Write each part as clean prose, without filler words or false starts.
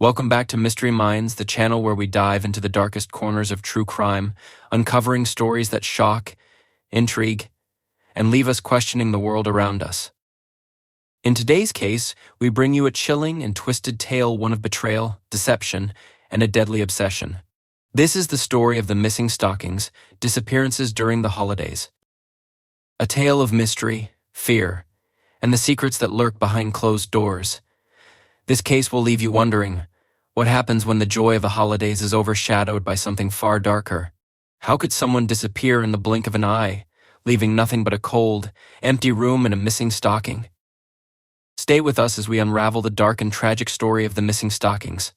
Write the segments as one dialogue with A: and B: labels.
A: Welcome back to Mystery Minds, the channel where we dive into the darkest corners of true crime, uncovering stories that shock, intrigue, and leave us questioning the world around us. In today's case, we bring you a chilling and twisted tale, one of betrayal, deception, and a deadly obsession. This is the story of the Missing Stockings, disappearances during the holidays. A tale of mystery, fear, and the secrets that lurk behind closed doors. This case will leave you wondering, what happens when the joy of the holidays is overshadowed by something far darker? How could someone disappear in the blink of an eye, leaving nothing but a cold, empty room and a missing stocking? Stay with us as we unravel the dark and tragic story of the Missing Stockings.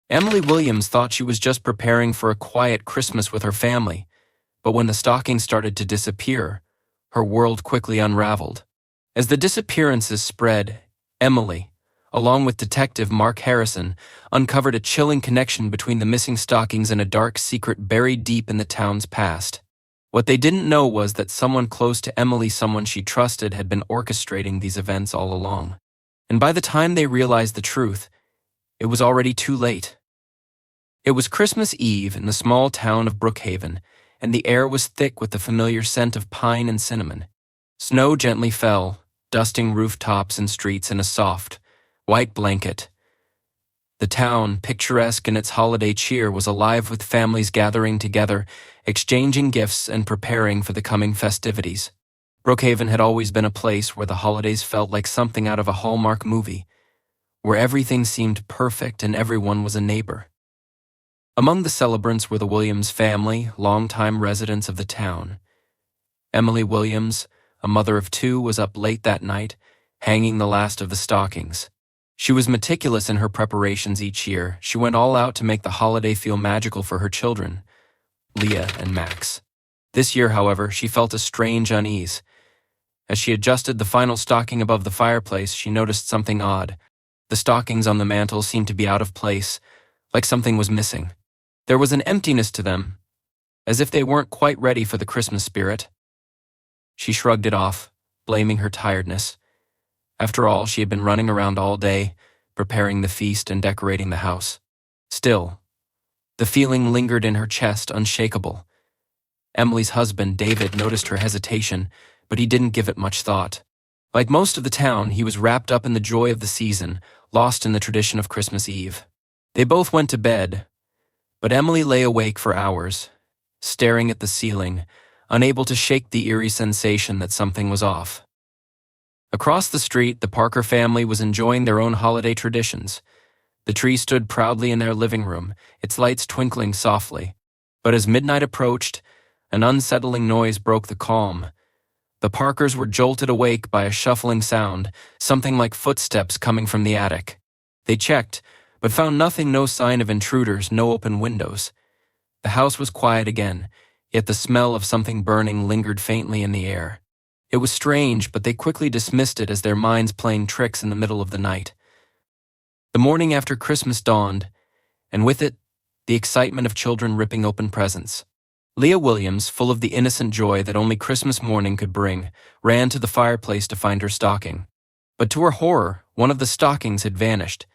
A: Emily Williams thought she was just preparing for a quiet Christmas with her family, but when the stockings started to disappear, her world quickly unraveled. As the disappearances spread, Emily, along with Detective Mark Harrison, uncovered a chilling connection between the missing stockings and a dark secret buried deep in the town's past. What they didn't know was that someone close to Emily, someone she trusted, had been orchestrating these events all along. And by the time they realized the truth, it was already too late. It was Christmas Eve in the small town of Brookhaven, and the air was thick with the familiar scent of pine and cinnamon. Snow gently fell, dusting rooftops and streets in a soft, white blanket. The town, picturesque in its holiday cheer, was alive with families gathering together, exchanging gifts and preparing for the coming festivities. Brookhaven had always been a place where the holidays felt like something out of a Hallmark movie, where everything seemed perfect and everyone was a neighbor. Among the celebrants were the Williams family, longtime residents of the town. Emily Williams, a mother of two, was up late that night, hanging the last of the stockings. She was meticulous in her preparations each year. She went all out to make the holiday feel magical for her children, Leah and Max. This year, however, she felt a strange unease. As she adjusted the final stocking above the fireplace, she noticed something odd. The stockings on the mantel seemed to be out of place, like something was missing. There was an emptiness to them, as if they weren't quite ready for the Christmas spirit. She shrugged it off, blaming her tiredness. After all, she had been running around all day, preparing the feast and decorating the house. Still, the feeling lingered in her chest, unshakable. Emily's husband, David, noticed her hesitation, but he didn't give it much thought. Like most of the town, he was wrapped up in the joy of the season, lost in the tradition of Christmas Eve. They both went to bed, but Emily lay awake for hours, staring at the ceiling, unable to shake the eerie sensation that something was off. Across the street, the Parker family was enjoying their own holiday traditions. The tree stood proudly in their living room, its lights twinkling softly. But as midnight approached, an unsettling noise broke the calm. The Parkers were jolted awake by a shuffling sound, something like footsteps coming from the attic. They checked, but found nothing, no sign of intruders, no open windows. The house was quiet again, yet the smell of something burning lingered faintly in the air. It was strange, but they quickly dismissed it as their minds playing tricks in the middle of the night. The morning after Christmas dawned, and with it, the excitement of children ripping open presents. Leah Williams, full of the innocent joy that only Christmas morning could bring, ran to the fireplace to find her stocking. But to her horror, one of the stockings had vanished.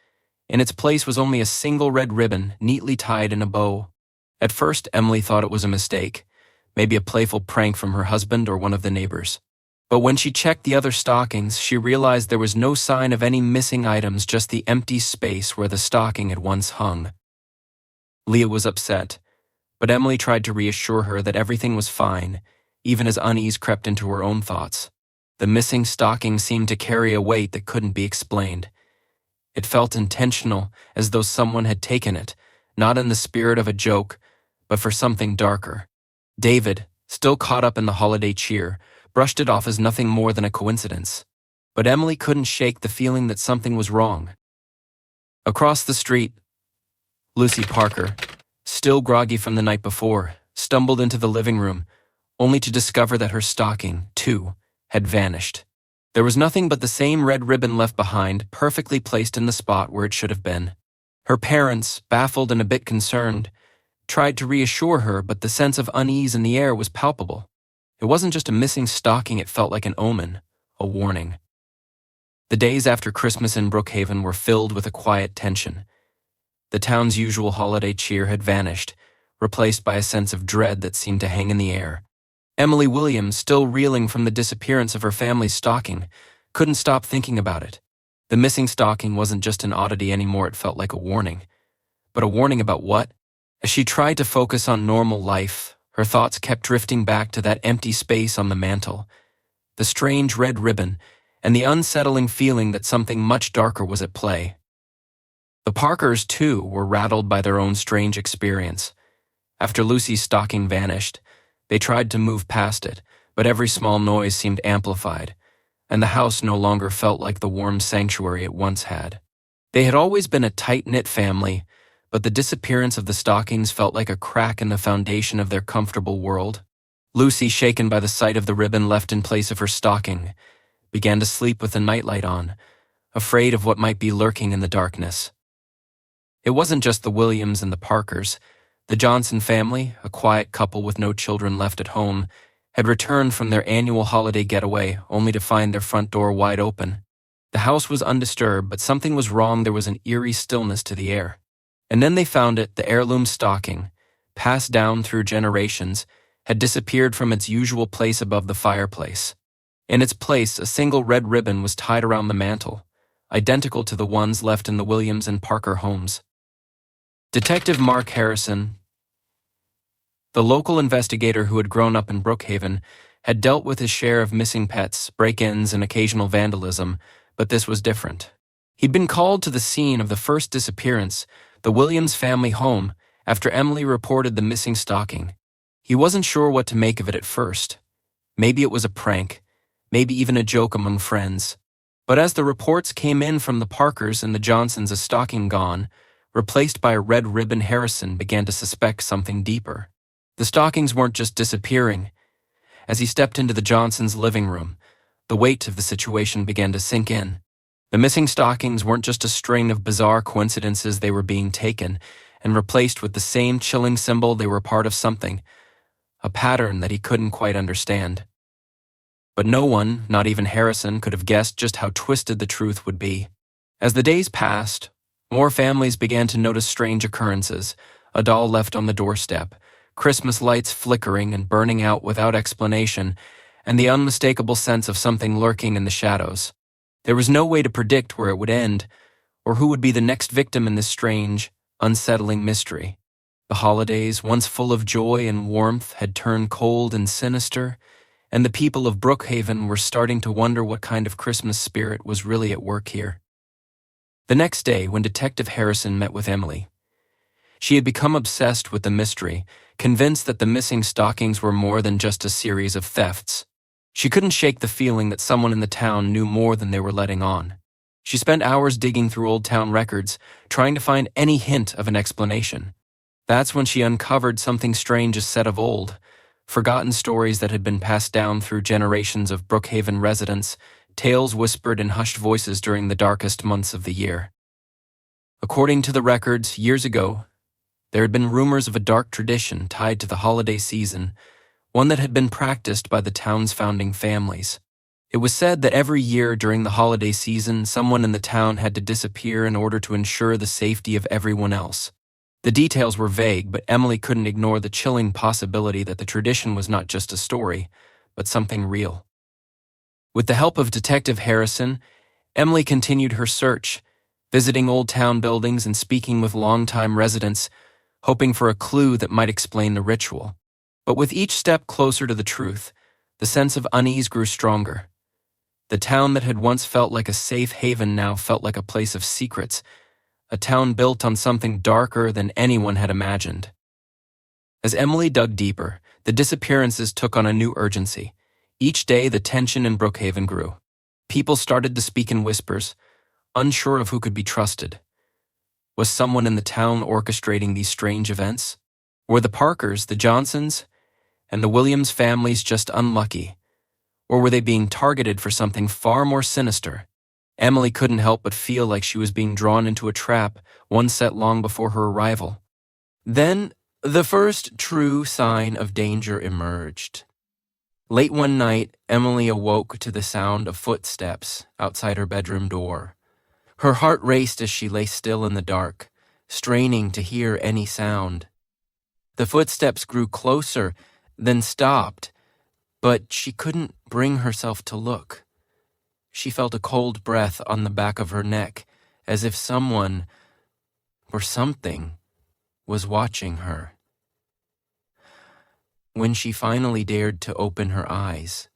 A: In its place was only a single red ribbon, neatly tied in a bow. At first, Emily thought it was a mistake, maybe a playful prank from her husband or one of the neighbors. But when she checked the other stockings, she realized there was no sign of any missing items, just the empty space where the stocking had once hung. Leah was upset, but Emily tried to reassure her that everything was fine, even as unease crept into her own thoughts. The missing stocking seemed to carry a weight that couldn't be explained. It felt intentional, as though someone had taken it, not in the spirit of a joke, but for something darker. David, still caught up in the holiday cheer, brushed it off as nothing more than a coincidence. But Emily couldn't shake the feeling that something was wrong. Across the street, Lucy Parker, still groggy from the night before, stumbled into the living room, only to discover that her stocking, too, had vanished. There was nothing but the same red ribbon left behind, perfectly placed in the spot where it should have been. Her parents, baffled and a bit concerned, tried to reassure her, but the sense of unease in the air was palpable. It wasn't just a missing stocking, it felt like an omen, a warning. The days after Christmas in Brookhaven were filled with a quiet tension. The town's usual holiday cheer had vanished, replaced by a sense of dread that seemed to hang in the air. Emily Williams, still reeling from the disappearance of her family's stocking, couldn't stop thinking about it. The missing stocking wasn't just an oddity anymore, it felt like a warning. But a warning about what? As she tried to focus on normal life, her thoughts kept drifting back to that empty space on the mantel, the strange red ribbon, and the unsettling feeling that something much darker was at play. The Parkers, too, were rattled by their own strange experience. After Lucy's stocking vanished, they tried to move past it, but every small noise seemed amplified, and the house no longer felt like the warm sanctuary it once had. They had always been a tight-knit family, but the disappearance of the stockings felt like a crack in the foundation of their comfortable world. Lucy, shaken by the sight of the ribbon left in place of her stocking, began to sleep with the nightlight on, afraid of what might be lurking in the darkness. It wasn't just the Williams and the Parkers. The Johnson family, a quiet couple with no children left at home, had returned from their annual holiday getaway only to find their front door wide open. The house was undisturbed, but something was wrong. There was an eerie stillness to the air. And then they found it, the heirloom stocking, passed down through generations, had disappeared from its usual place above the fireplace. In its place, a single red ribbon was tied around the mantel, identical to the ones left in the Williams and Parker homes. Detective Mark Harrison, the local investigator who had grown up in Brookhaven, had dealt with his share of missing pets, break-ins, and occasional vandalism, but this was different. He'd been called to the scene of the first disappearance, the Williams family home, after Emily reported the missing stocking. He wasn't sure what to make of it at first. Maybe it was a prank, maybe even a joke among friends. But as the reports came in from the Parkers and the Johnsons, a stocking gone, replaced by a red ribbon, Harrison began to suspect something deeper. The stockings weren't just disappearing. As he stepped into the Johnsons' living room, the weight of the situation began to sink in. The missing stockings weren't just a string of bizarre coincidences, they were being taken and replaced with the same chilling symbol. They were part of something, a pattern that he couldn't quite understand. But no one, not even Harrison, could have guessed just how twisted the truth would be. As the days passed, more families began to notice strange occurrences, a doll left on the doorstep, Christmas lights flickering and burning out without explanation, and the unmistakable sense of something lurking in the shadows. There was no way to predict where it would end, or who would be the next victim in this strange, unsettling mystery. The holidays, once full of joy and warmth, had turned cold and sinister, and the people of Brookhaven were starting to wonder what kind of Christmas spirit was really at work here. The next day, when Detective Harrison met with Emily, she had become obsessed with the mystery, convinced that the missing stockings were more than just a series of thefts. She couldn't shake the feeling that someone in the town knew more than they were letting on. She spent hours digging through old town records, trying to find any hint of an explanation. That's when she uncovered something strange, a set of old, forgotten stories that had been passed down through generations of Brookhaven residents, tales whispered in hushed voices during the darkest months of the year. According to the records, years ago, there had been rumors of a dark tradition tied to the holiday season, one that had been practiced by the town's founding families. It was said that every year during the holiday season, someone in the town had to disappear in order to ensure the safety of everyone else. The details were vague, but Emily couldn't ignore the chilling possibility that the tradition was not just a story, but something real. With the help of Detective Harrison, Emily continued her search, visiting old town buildings and speaking with longtime residents, hoping for a clue that might explain the ritual. But with each step closer to the truth, the sense of unease grew stronger. The town that had once felt like a safe haven now felt like a place of secrets, a town built on something darker than anyone had imagined. As Emily dug deeper, the disappearances took on a new urgency. Each day, the tension in Brookhaven grew. People started to speak in whispers, unsure of who could be trusted. Was someone in the town orchestrating these strange events? Were the Parkers, the Johnsons, and the Williams families just unlucky? Or were they being targeted for something far more sinister? Emily couldn't help but feel like she was being drawn into a trap, one set long before her arrival. Then, the first true sign of danger emerged. Late one night, Emily awoke to the sound of footsteps outside her bedroom door. Her heart raced as she lay still in the dark, straining to hear any sound. The footsteps grew closer, then stopped, but she couldn't bring herself to look. She felt a cold breath on the back of her neck, as if someone, or something, was watching her. When she finally dared to open her eyes,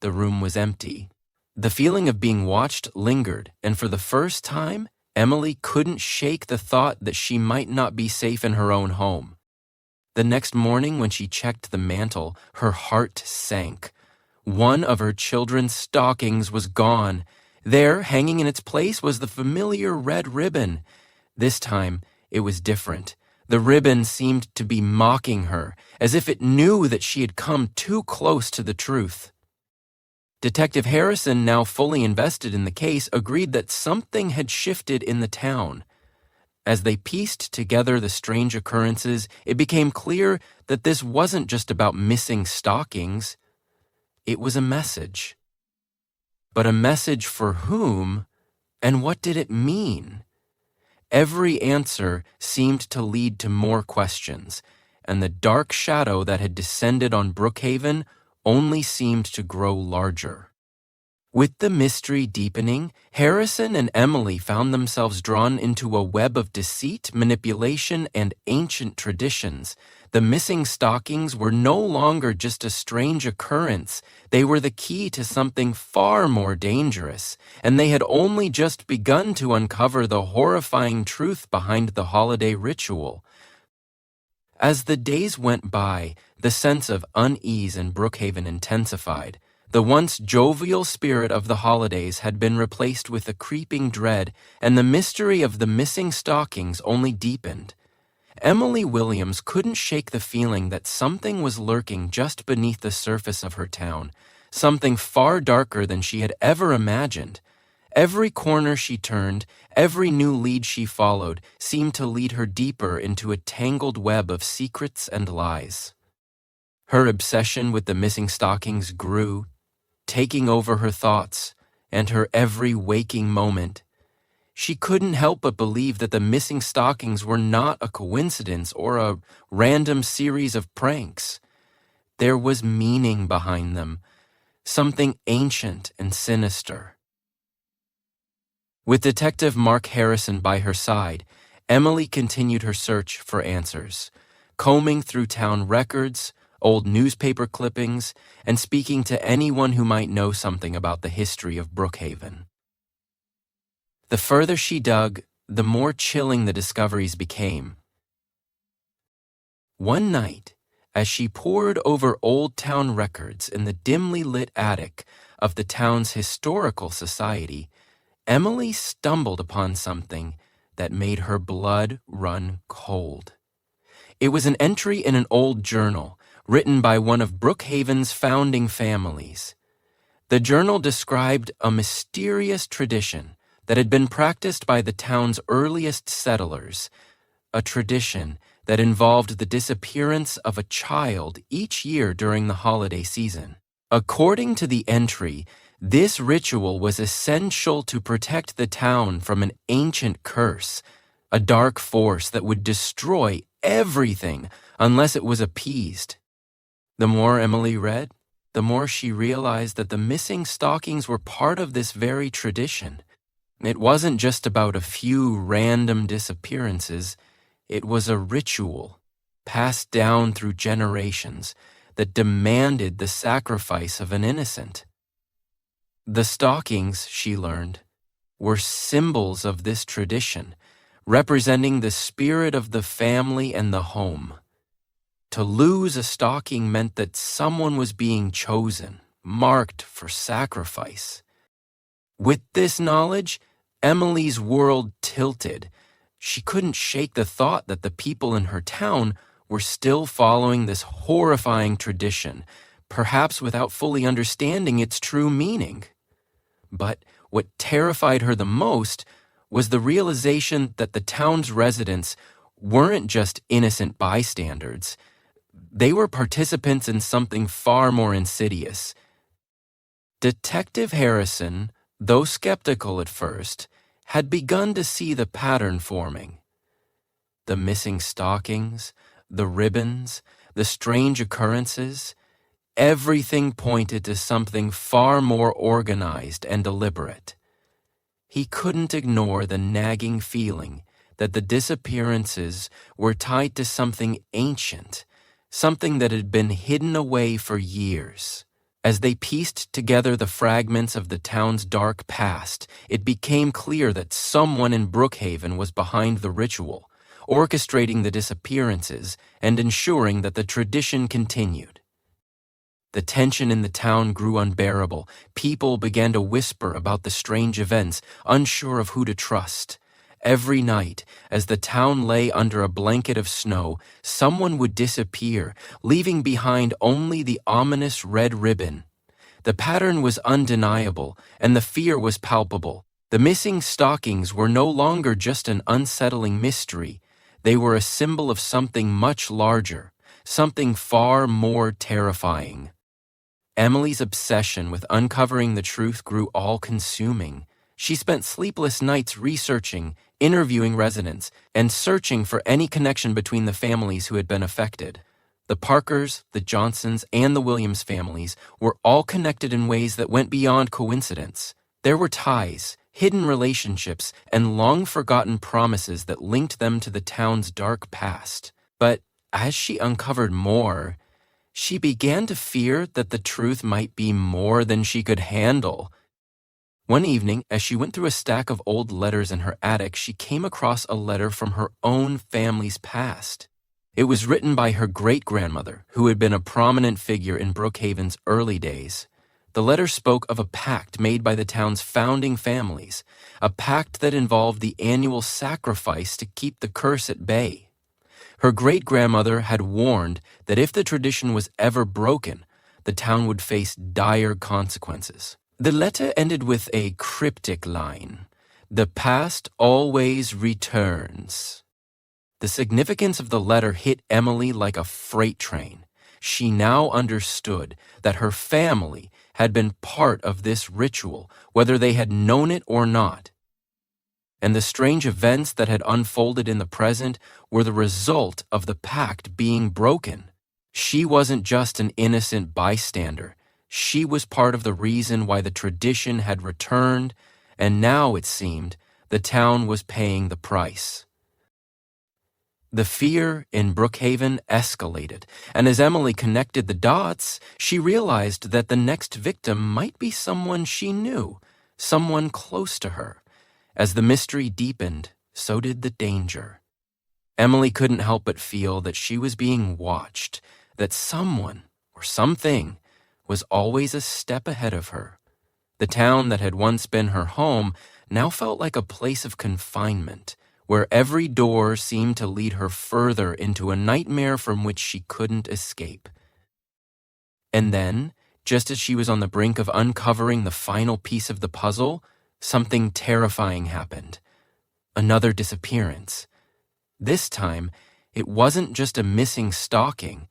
A: the room was empty. The feeling of being watched lingered, and for the first time, Emily couldn't shake the thought that she might not be safe in her own home. The next morning, when she checked the mantel, her heart sank. One of her children's stockings was gone. There, hanging in its place, was the familiar red ribbon. This time, it was different. The ribbon seemed to be mocking her, as if it knew that she had come too close to the truth. Detective Harrison, now fully invested in the case, agreed that something had shifted in the town. As they pieced together the strange occurrences, it became clear that this wasn't just about missing stockings. It was a message. But a message for whom, and what did it mean? Every answer seemed to lead to more questions, and the dark shadow that had descended on Brookhaven only seemed to grow larger. With the mystery deepening, Harrison and Emily found themselves drawn into a web of deceit, manipulation, and ancient traditions. The missing stockings were no longer just a strange occurrence. They were the key to something far more dangerous, and they had only just begun to uncover the horrifying truth behind the holiday ritual. As the days went by, the sense of unease in Brookhaven intensified. The once jovial spirit of the holidays had been replaced with a creeping dread, and the mystery of the missing stockings only deepened. Emily Williams couldn't shake the feeling that something was lurking just beneath the surface of her town, something far darker than she had ever imagined. Every corner she turned, every new lead she followed, seemed to lead her deeper into a tangled web of secrets and lies. Her obsession with the missing stockings grew, taking over her thoughts and her every waking moment. She couldn't help but believe that the missing stockings were not a coincidence or a random series of pranks. There was meaning behind them, something ancient and sinister. With Detective Mark Harrison by her side, Emily continued her search for answers, combing through town records, old newspaper clippings, and speaking to anyone who might know something about the history of Brookhaven. The further she dug, the more chilling the discoveries became. One night, as she pored over old town records in the dimly lit attic of the town's historical society, Emily stumbled upon something that made her blood run cold. It was an entry in an old journal, written by one of Brookhaven's founding families. The journal described a mysterious tradition that had been practiced by the town's earliest settlers, a tradition that involved the disappearance of a child each year during the holiday season. According to the entry, this ritual was essential to protect the town from an ancient curse, a dark force that would destroy everything unless it was appeased. The more Emily read, the more she realized that the missing stockings were part of this very tradition. It wasn't just about a few random disappearances. It was a ritual, passed down through generations, that demanded the sacrifice of an innocent. The stockings, she learned, were symbols of this tradition, representing the spirit of the family and the home. To lose a stocking meant that someone was being chosen, marked for sacrifice. With this knowledge, Emily's world tilted. She couldn't shake the thought that the people in her town were still following this horrifying tradition, perhaps without fully understanding its true meaning. But what terrified her the most was the realization that the town's residents weren't just innocent bystanders. They were participants in something far more insidious. Detective Harrison, though skeptical at first, had begun to see the pattern forming. The missing stockings, the ribbons, the strange occurrences, everything pointed to something far more organized and deliberate. He couldn't ignore the nagging feeling that the disappearances were tied to something ancient, something that had been hidden away for years. As they pieced together the fragments of the town's dark past, it became clear that someone in Brookhaven was behind the ritual, orchestrating the disappearances and ensuring that the tradition continued. The tension in the town grew unbearable. People began to whisper about the strange events, unsure of who to trust. Every night, as the town lay under a blanket of snow, someone would disappear, leaving behind only the ominous red ribbon. The pattern was undeniable, and the fear was palpable. The missing stockings were no longer just an unsettling mystery. They were a symbol of something much larger, something far more terrifying. Emily's obsession with uncovering the truth grew all-consuming. She spent sleepless nights researching, interviewing residents, and searching for any connection between the families who had been affected. The Parkers, the Johnsons, and the Williams families were all connected in ways that went beyond coincidence. There were ties, hidden relationships, and long-forgotten promises that linked them to the town's dark past. But as she uncovered more, she began to fear that the truth might be more than she could handle. One evening, as she went through a stack of old letters in her attic, she came across a letter from her own family's past. It was written by her great-grandmother, who had been a prominent figure in Brookhaven's early days. The letter spoke of a pact made by the town's founding families, a pact that involved the annual sacrifice to keep the curse at bay. Her great-grandmother had warned that if the tradition was ever broken, the town would face dire consequences. The letter ended with a cryptic line, "The past always returns." The significance of the letter hit Emily like a freight train. She now understood that her family had been part of this ritual, whether they had known it or not. And the strange events that had unfolded in the present were the result of the pact being broken. She wasn't just an innocent bystander. She was part of the reason why the tradition had returned, and now, it seemed, the town was paying the price. The fear in Brookhaven escalated, and as Emily connected the dots, she realized that the next victim might be someone she knew, someone close to her. As the mystery deepened, so did the danger. Emily couldn't help but feel that she was being watched, that someone, or something, was always a step ahead of her. The town that had once been her home now felt like a place of confinement, where every door seemed to lead her further into a nightmare from which she couldn't escape. And then, just as she was on the brink of uncovering the final piece of the puzzle, something terrifying happened. Another disappearance. This time, it wasn't just a missing stocking.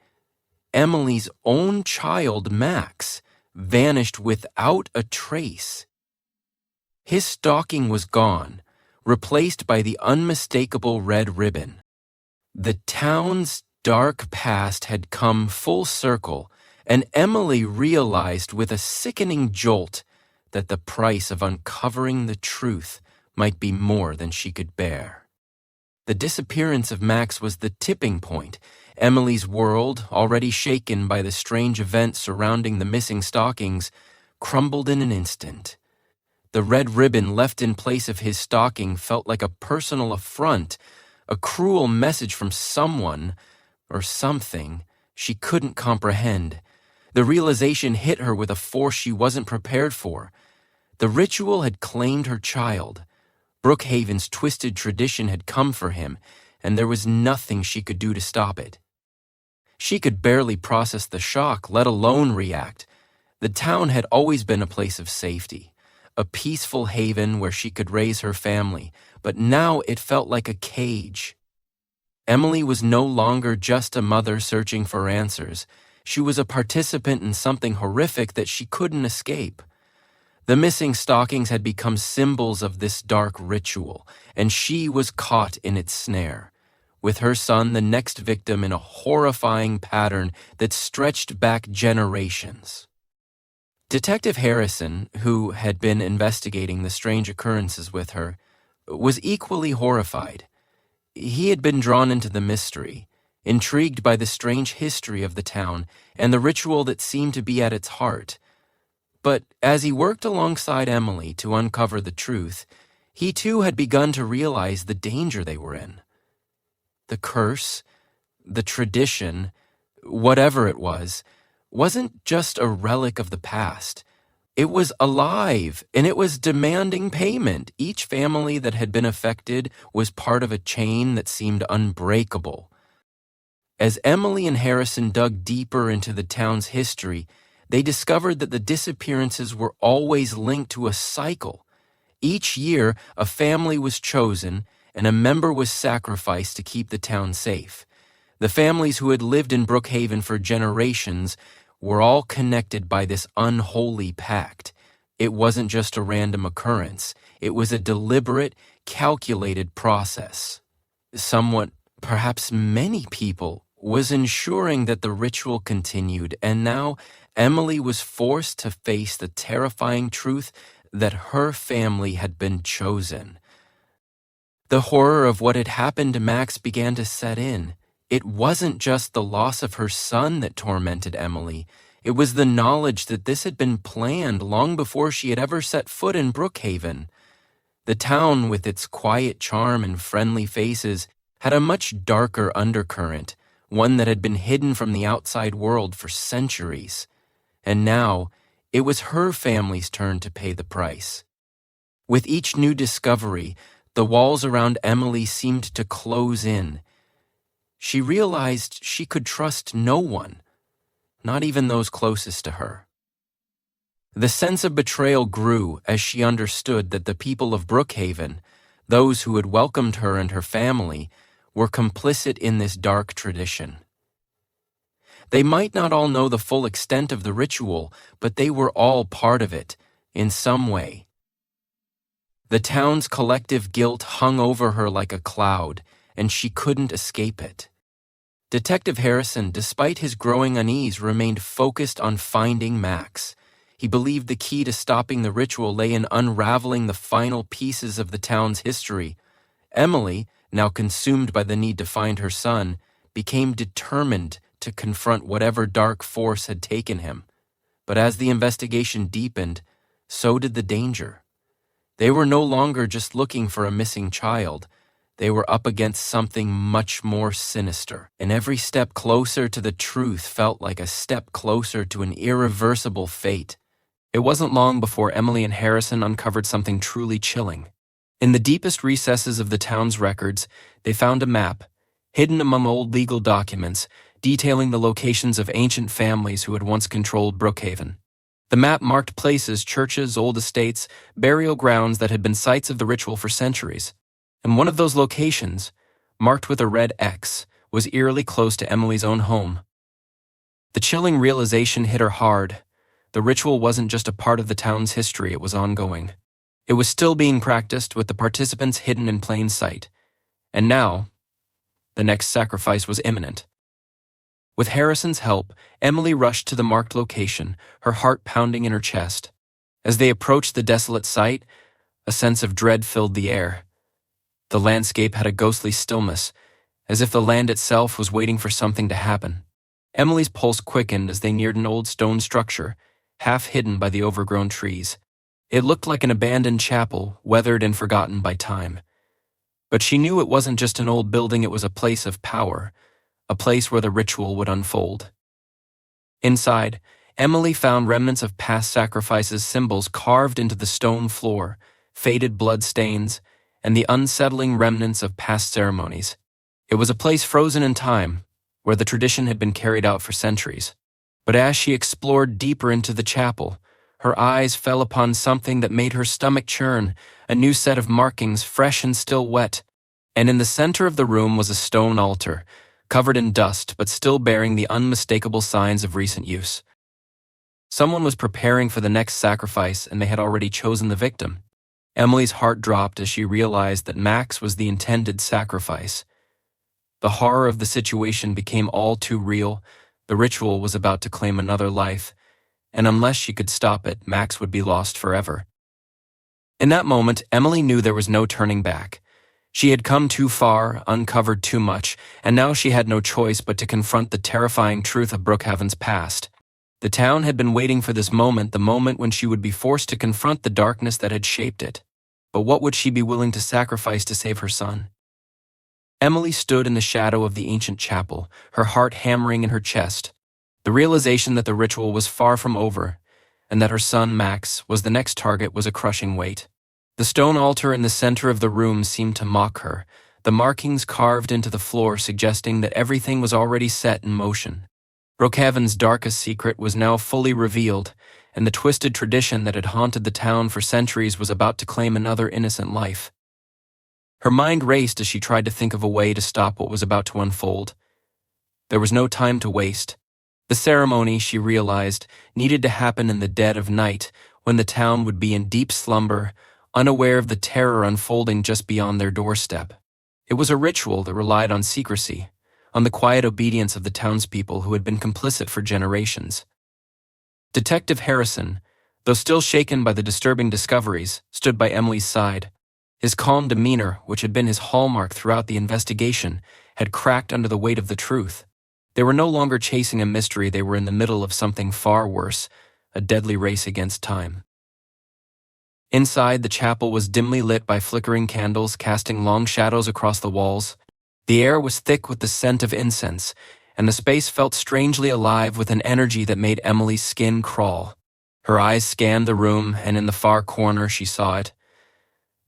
A: Emily's own child, Max, vanished without a trace. His stocking was gone, replaced by the unmistakable red ribbon. The town's dark past had come full circle, and Emily realized with a sickening jolt that the price of uncovering the truth might be more than she could bear. The disappearance of Max was the tipping point. Emily's world, already shaken by the strange events surrounding the missing stockings, crumbled in an instant. The red ribbon left in place of his stocking felt like a personal affront, a cruel message from someone, or something, she couldn't comprehend. The realization hit her with a force she wasn't prepared for. The ritual had claimed her child. Brookhaven's twisted tradition had come for him, and there was nothing she could do to stop it. She could barely process the shock, let alone react. The town had always been a place of safety, a peaceful haven where she could raise her family, but now it felt like a cage. Emily was no longer just a mother searching for answers. She was a participant in something horrific that she couldn't escape. The missing stockings had become symbols of this dark ritual, and she was caught in its snare. with her son the next victim in a horrifying pattern that stretched back generations. Detective Harrison, who had been investigating the strange occurrences with her, was equally horrified. He had been drawn into the mystery, intrigued by the strange history of the town and the ritual that seemed to be at its heart. But as he worked alongside Emily to uncover the truth, he too had begun to realize the danger they were in. The curse, the tradition, whatever it was, wasn't just a relic of the past. It was alive, and it was demanding payment. Each family that had been affected was part of a chain that seemed unbreakable. As Emily and Harrison dug deeper into the town's history, they discovered that the disappearances were always linked to a cycle. Each year, a family was chosen, and a member was sacrificed to keep the town safe. The families who had lived in Brookhaven for generations were all connected by this unholy pact. It wasn't just a random occurrence. It was a deliberate, calculated process. Someone, perhaps many people, was ensuring that the ritual continued, and now Emily was forced to face the terrifying truth that her family had been chosen. The horror of what had happened to Max began to set in. It wasn't just the loss of her son that tormented Emily. It was the knowledge that this had been planned long before she had ever set foot in Brookhaven. The town, with its quiet charm and friendly faces, had a much darker undercurrent, one that had been hidden from the outside world for centuries. And now, it was her family's turn to pay the price. With each new discovery, the walls around Emily seemed to close in. She realized she could trust no one, not even those closest to her. The sense of betrayal grew as she understood that the people of Brookhaven, those who had welcomed her and her family, were complicit in this dark tradition. They might not all know the full extent of the ritual, but they were all part of it, in some way. The town's collective guilt hung over her like a cloud, and she couldn't escape it. Detective Harrison, despite his growing unease, remained focused on finding Max. He believed the key to stopping the ritual lay in unraveling the final pieces of the town's history. Emily, now consumed by the need to find her son, became determined to confront whatever dark force had taken him. But as the investigation deepened, so did the danger. They were no longer just looking for a missing child. They were up against something much more sinister, and every step closer to the truth felt like a step closer to an irreversible fate. It wasn't long before Emily and Harrison uncovered something truly chilling. In the deepest recesses of the town's records, they found a map, hidden among old legal documents, detailing the locations of ancient families who had once controlled Brookhaven. The map marked places, churches, old estates, burial grounds that had been sites of the ritual for centuries. And one of those locations, marked with a red X, was eerily close to Emily's own home. The chilling realization hit her hard. The ritual wasn't just a part of the town's history, it was ongoing. It was still being practiced, with the participants hidden in plain sight. And now, the next sacrifice was imminent. With Harrison's help, Emily rushed to the marked location, her heart pounding in her chest. As they approached the desolate site, a sense of dread filled the air. The landscape had a ghostly stillness, as if the land itself was waiting for something to happen. Emily's pulse quickened as they neared an old stone structure, half hidden by the overgrown trees. It looked like an abandoned chapel, weathered and forgotten by time. But she knew it wasn't just an old building, it was a place of power, a place where the ritual would unfold. Inside, Emily found remnants of past sacrifices, symbols carved into the stone floor, faded bloodstains, and the unsettling remnants of past ceremonies. It was a place frozen in time, where the tradition had been carried out for centuries. But as she explored deeper into the chapel, her eyes fell upon something that made her stomach churn, a new set of markings, fresh and still wet. And in the center of the room was a stone altar, covered in dust but still bearing the unmistakable signs of recent use. Someone was preparing for the next sacrifice, and they had already chosen the victim. Emily's heart dropped as she realized that Max was the intended sacrifice. The horror of the situation became all too real. The ritual was about to claim another life, and unless she could stop it, Max would be lost forever. In that moment, Emily knew there was no turning back. She had come too far, uncovered too much, and now she had no choice but to confront the terrifying truth of Brookhaven's past. The town had been waiting for this moment, the moment when she would be forced to confront the darkness that had shaped it. But what would she be willing to sacrifice to save her son? Emily stood in the shadow of the ancient chapel, her heart hammering in her chest. The realization that the ritual was far from over, and that her son, Max, was the next target was a crushing weight. The stone altar in the center of the room seemed to mock her, the markings carved into the floor suggesting that everything was already set in motion. Brookhaven's darkest secret was now fully revealed, and the twisted tradition that had haunted the town for centuries was about to claim another innocent life. Her mind raced as she tried to think of a way to stop what was about to unfold. There was no time to waste. The ceremony, she realized, needed to happen in the dead of night, when the town would be in deep slumber, unaware of the terror unfolding just beyond their doorstep. It was a ritual that relied on secrecy, on the quiet obedience of the townspeople who had been complicit for generations. Detective Harrison, though still shaken by the disturbing discoveries, stood by Emily's side. His calm demeanor, which had been his hallmark throughout the investigation, had cracked under the weight of the truth. They were no longer chasing a mystery, they were in the middle of something far worse, a deadly race against time. Inside, the chapel was dimly lit by flickering candles casting long shadows across the walls. The air was thick with the scent of incense, and the space felt strangely alive with an energy that made Emily's skin crawl. Her eyes scanned the room, and in the far corner she saw it.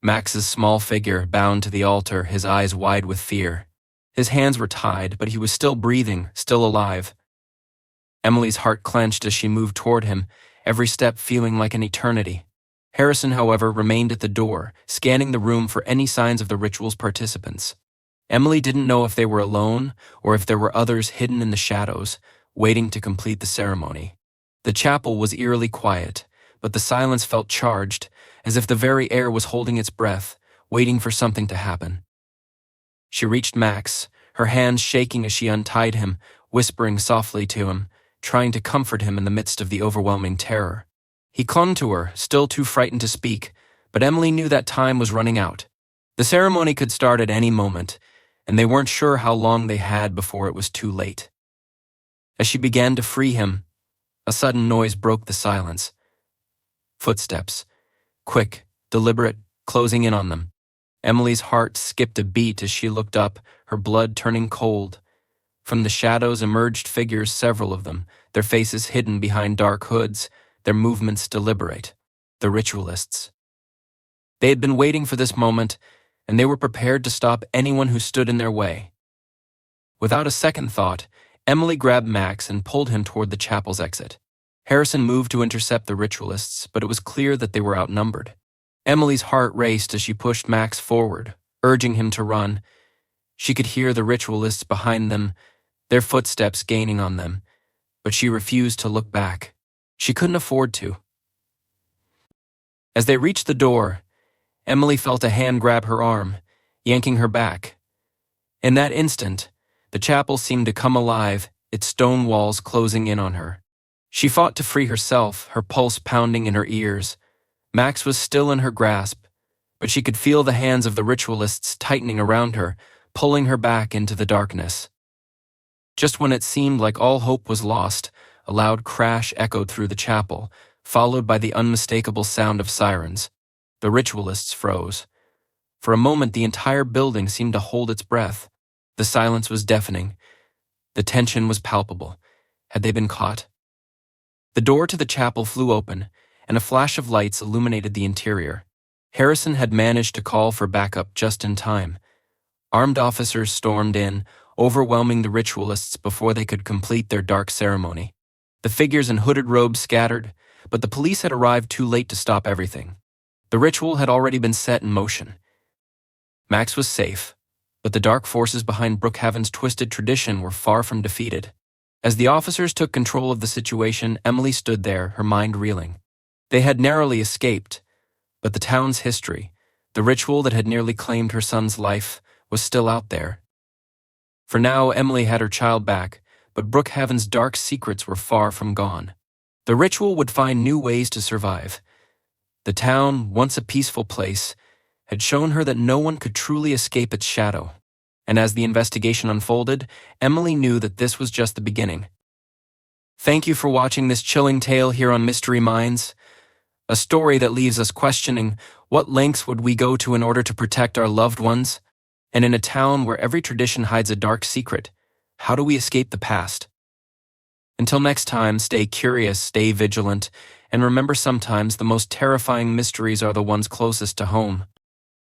A: Max's small figure, bound to the altar, his eyes wide with fear. His hands were tied, but he was still breathing, still alive. Emily's heart clenched as she moved toward him, every step feeling like an eternity. Harrison, however, remained at the door, scanning the room for any signs of the ritual's participants. Emily didn't know if they were alone or if there were others hidden in the shadows, waiting to complete the ceremony. The chapel was eerily quiet, but the silence felt charged, as if the very air was holding its breath, waiting for something to happen. She reached Max, her hands shaking as she untied him, whispering softly to him, trying to comfort him in the midst of the overwhelming terror. He clung to her, still too frightened to speak, but Emily knew that time was running out. The ceremony could start at any moment, and they weren't sure how long they had before it was too late. As she began to free him, a sudden noise broke the silence. Footsteps, quick, deliberate, closing in on them. Emily's heart skipped a beat as she looked up, her blood turning cold. From the shadows emerged figures, several of them, their faces hidden behind dark hoods, their movements deliberate. The ritualists. They had been waiting for this moment, and they were prepared to stop anyone who stood in their way. Without a second thought, Emily grabbed Max and pulled him toward the chapel's exit. Harrison moved to intercept the ritualists, but it was clear that they were outnumbered. Emily's heart raced as she pushed Max forward, urging him to run. She could hear the ritualists behind them, their footsteps gaining on them, but she refused to look back. She couldn't afford to. As they reached the door, Emily felt a hand grab her arm, yanking her back. In that instant, the chapel seemed to come alive, its stone walls closing in on her. She fought to free herself, her pulse pounding in her ears. Max was still in her grasp, but she could feel the hands of the ritualists tightening around her, pulling her back into the darkness. Just when it seemed like all hope was lost, a loud crash echoed through the chapel, followed by the unmistakable sound of sirens. The ritualists froze. For a moment, the entire building seemed to hold its breath. The silence was deafening. The tension was palpable. Had they been caught? The door to the chapel flew open, and a flash of lights illuminated the interior. Harrison had managed to call for backup just in time. Armed officers stormed in, overwhelming the ritualists before they could complete their dark ceremony. The figures in hooded robes scattered, but the police had arrived too late to stop everything. The ritual had already been set in motion. Max was safe, but the dark forces behind Brookhaven's twisted tradition were far from defeated. As the officers took control of the situation, Emily stood there, her mind reeling. They had narrowly escaped, but the town's history, the ritual that had nearly claimed her son's life, was still out there. For now, Emily had her child back, but Brookhaven's dark secrets were far from gone. The ritual would find new ways to survive. The town, once a peaceful place, had shown her that no one could truly escape its shadow. And as the investigation unfolded, Emily knew that this was just the beginning. Thank you for watching this chilling tale here on Mystery Minds, a story that leaves us questioning what lengths would we go to in order to protect our loved ones? And in a town where every tradition hides a dark secret, how do we escape the past? Until next time, stay curious, stay vigilant, and remember sometimes the most terrifying mysteries are the ones closest to home.